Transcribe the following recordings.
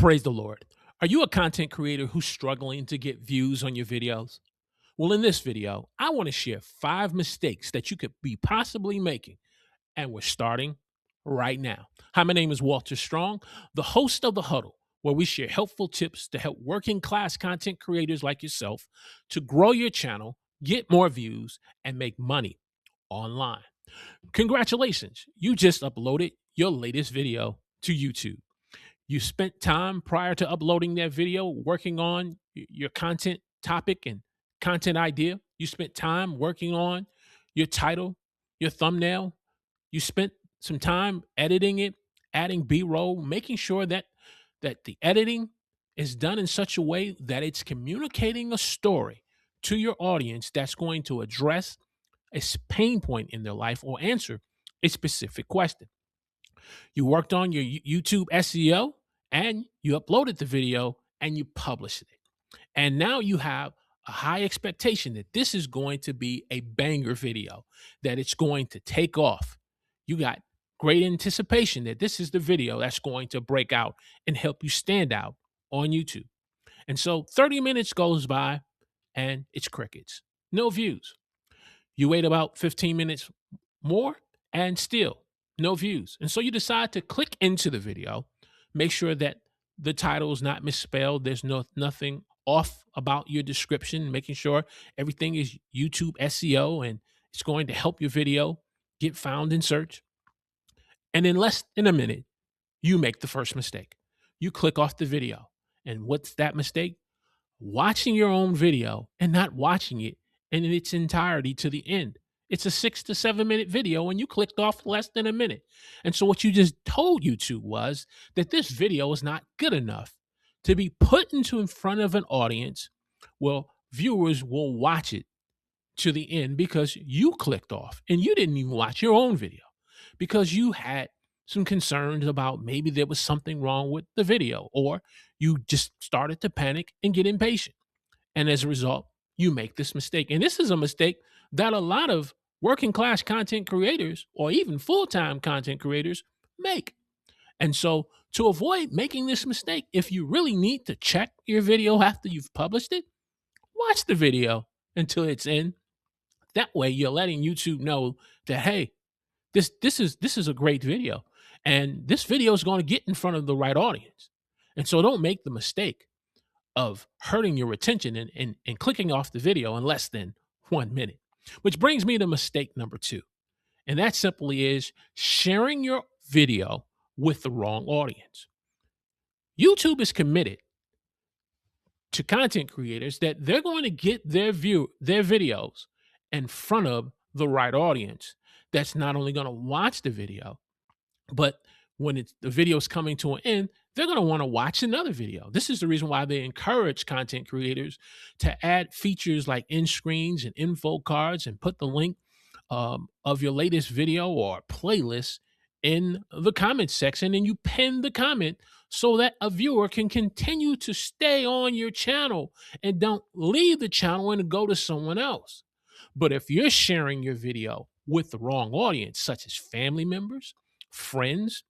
Praise the Lord. Are you a content creator who's struggling to get views on your videos? Well, in this video, I want to share 5 mistakes that you could be possibly making, and we're starting right now. Hi, my name is Walter Strong, the host of the Huddle, where we share helpful tips to help working class content creators like yourself to grow your channel, get more views, and make money online. Congratulations, you just uploaded your latest video to YouTube. You spent time prior to uploading that video working on your content topic and content idea. You spent time working on your title, your thumbnail. You spent some time editing it, adding B-roll, making sure that the editing is done in such a way that it's communicating a story to your audience that's going to address a pain point in their life or answer a specific question. You worked on your YouTube SEO and you uploaded the video and you published it. And now you have a high expectation that this is going to be a banger video, that it's going to take off. You got great anticipation that this is the video that's going to break out and help you stand out on YouTube. And so 30 minutes goes by and it's crickets, no views. You wait about 15 minutes more and still no views. And so you decide to click into the video, make sure that the title is not misspelled. There's nothing off about your description, making sure everything is YouTube SEO and it's going to help your video get found in search. And in less than a minute, you make the first mistake. You click off the video. And what's that mistake? Watching your own video and not watching it in its entirety to the end. It's a 6 to 7 minute video and you clicked off less than a minute. And so what you just told YouTube was that this video is not good enough to be put into in front of an audience. Well, viewers will watch it to the end because you clicked off and you didn't even watch your own video because you had some concerns about maybe there was something wrong with the video, or you just started to panic and get impatient. And as a result, you make this mistake. And this is a mistake that a lot of working class content creators or even full-time content creators make. And so to avoid making this mistake, if you really need to check your video after you've published it, watch the video until it's in. That way you're letting YouTube know that, hey, this is a great video. And this video is going to get in front of the right audience. And so don't make the mistake of hurting your retention and clicking off the video in less than 1 minute. Which brings me to mistake number 2. And that simply is sharing your video with the wrong audience. YouTube is committed to content creators that they're going to get their videos in front of the right audience that's not only going to watch the video, but when the video is coming to an end, they're going to want to watch another video. This is the reason why they encourage content creators to add features like end screens and info cards and put the link of your latest video or playlist in the comment section, and you pin the comment so that a viewer can continue to stay on your channel and don't leave the channel and go to someone else. But if you're sharing your video with the wrong audience, such as family members, friends,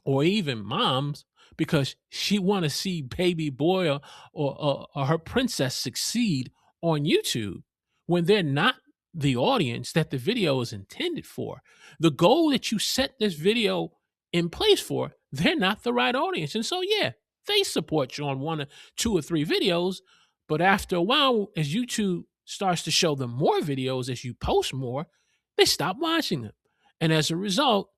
or even moms, because she want to see baby boy or her princess succeed on YouTube, when they're not the audience that the video is intended for, the goal that you set this video in place for, they're not the right audience. And so, yeah, they support you on 1 or 2 or 3 videos, but after a while, as YouTube starts to show them more videos as you post more, they stop watching them. And as a result,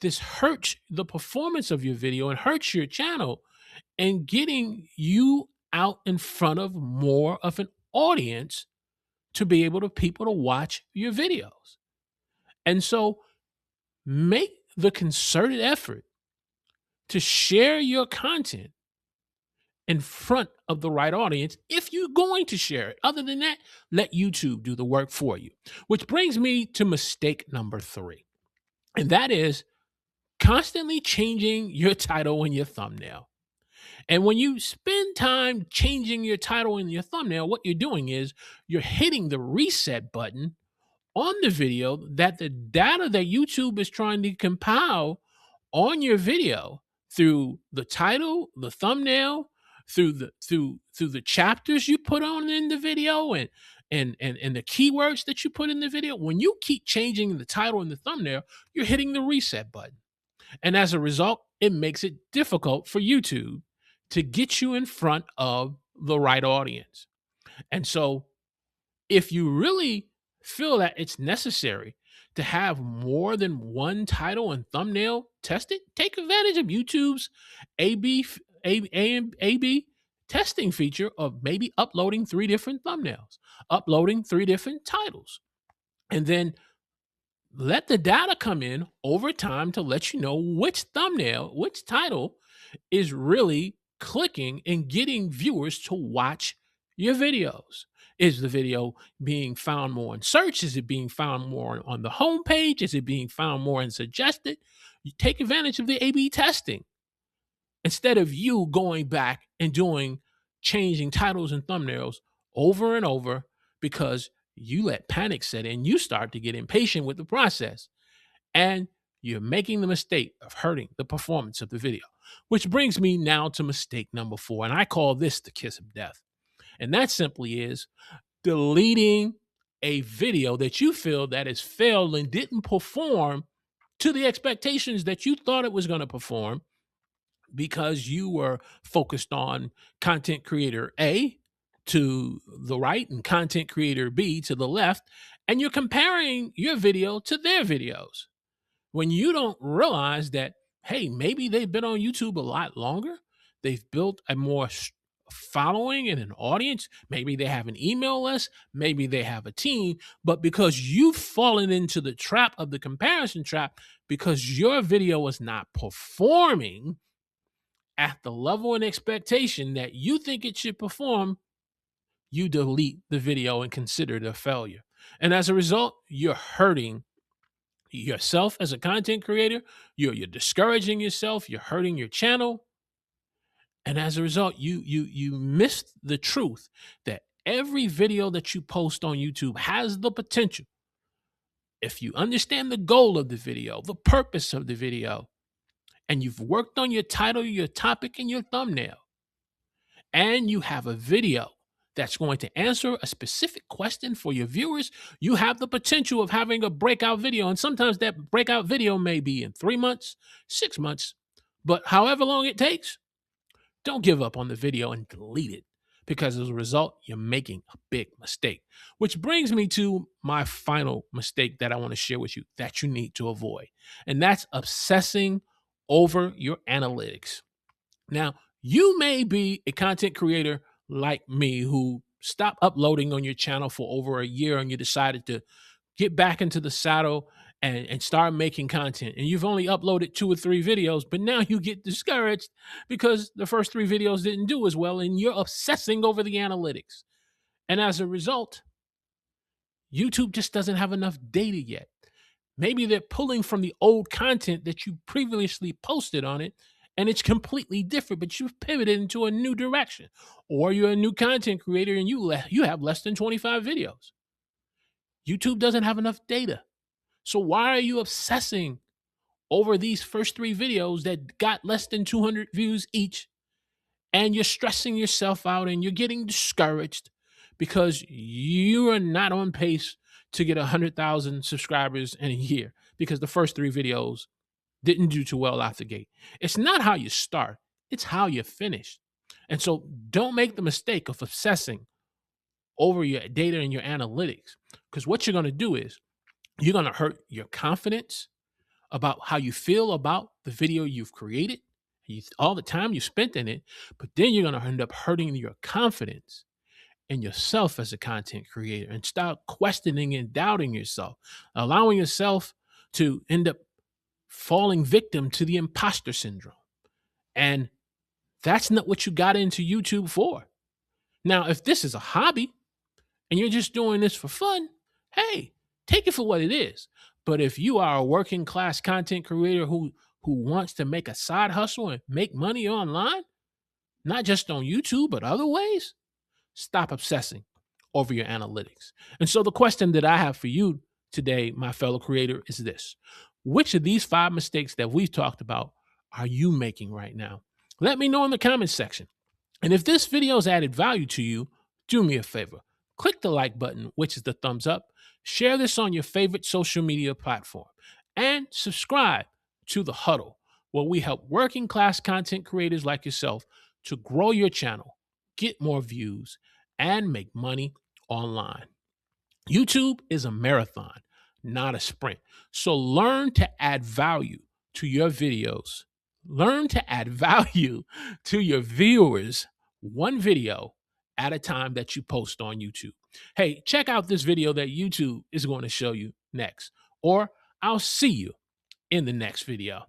this hurts the performance of your video and hurts your channel and getting you out in front of more of an audience to be able to people to watch your videos. And so make the concerted effort to share your content in front of the right audience if you're going to share it. Other than that, let YouTube do the work for you. Which brings me to mistake number 3. And that is constantly changing your title and your thumbnail. And when you spend time changing your title and your thumbnail, what you're doing is you're hitting the reset button on the video that the data that YouTube is trying to compile on your video through the title, the thumbnail, through the chapters you put on in the video, and the keywords that you put in the video. When you keep changing the title and the thumbnail, you're hitting the reset button. And as a result, it makes it difficult for YouTube to get you in front of the right audience. And so, if you really feel that it's necessary to have more than one title and thumbnail tested, take advantage of YouTube's A/B A/B testing feature of maybe uploading 3 different thumbnails, uploading 3 different titles, and then let the data come in over time to let you know which thumbnail, which title is really clicking and getting viewers to watch your videos. Is the video being found more in search? Is it being found more on the homepage? Is it being found more in suggested? You take advantage of the A/B testing instead of you going back and changing titles and thumbnails over and over because you let panic set in. You start to get impatient with the process, and you're making the mistake of hurting the performance of the video. Which brings me now to mistake number 4, and I call this the kiss of death. And that simply is deleting a video that you feel that has failed and didn't perform to the expectations that you thought it was going to perform, because you were focused on content creator A to the right and content creator B to the left, and you're comparing your video to their videos when you don't realize that, hey, maybe they've been on YouTube a lot longer. They've built a more following and an audience. Maybe they have an email list. Maybe they have a team. But because you've fallen into the trap of the comparison trap, because your video is not performing at the level and expectation that you think it should perform, you delete the video and consider it a failure. And as a result, you're hurting yourself as a content creator. You're discouraging yourself. You're hurting your channel. And as a result, you missed the truth that every video that you post on YouTube has the potential, if you understand the goal of the video, the purpose of the video, and you've worked on your title, your topic, and your thumbnail, and you have a video that's going to answer a specific question for your viewers, you have the potential of having a breakout video. And sometimes that breakout video may be in 3 months, 6 months, but however long it takes, don't give up on the video and delete it, because as a result, you're making a big mistake. Which brings me to my final mistake that I want to share with you that you need to avoid, and that's obsessing over your analytics. Now, you may be a content creator like me who stopped uploading on your channel for over a year, and you decided to get back into the saddle and start making content. And you've only uploaded 2 or 3 videos, but now you get discouraged because the first 3 videos didn't do as well, and you're obsessing over the analytics. And as a result, YouTube just doesn't have enough data yet. Maybe they're pulling from the old content that you previously posted on it, and it's completely different, but you've pivoted into a new direction. Or you're a new content creator and you have less than 25 videos. YouTube doesn't have enough data. So why are you obsessing over these first 3 videos that got less than 200 views each? And you're stressing yourself out and you're getting discouraged because you are not on pace to get 100,000 subscribers in a year because the first 3 videos didn't do too well out the gate. It's not how you start, it's how you finish. And so don't make the mistake of obsessing over your data and your analytics, because what you're going to do is you're going to hurt your confidence about how you feel about the video you've created, all the time you spent in it, but then you're going to end up hurting your confidence in yourself as a content creator and start questioning and doubting yourself, allowing yourself to end up falling victim to the imposter syndrome. And that's not what you got into YouTube for. Now, if this is a hobby and you're just doing this for fun, hey, take it for what it is. But if you are a working class content creator who wants to make a side hustle and make money online, not just on YouTube, but other ways, stop obsessing over your analytics. And so the question that I have for you today, my fellow creator, is this: which of these 5 mistakes that we've talked about are you making right now? Let me know in the comments section. And if this video has added value to you, do me a favor. Click the like button, which is the thumbs up. Share this on your favorite social media platform. And subscribe to the Huddle, where we help working class content creators like yourself to grow your channel, get more views, and make money online. YouTube is a marathon, not a sprint. So learn to add value to your videos. Learn to add value to your viewers, one video at a time that you post on YouTube. Hey, check out this video that YouTube is going to show you next, or I'll see you in the next video.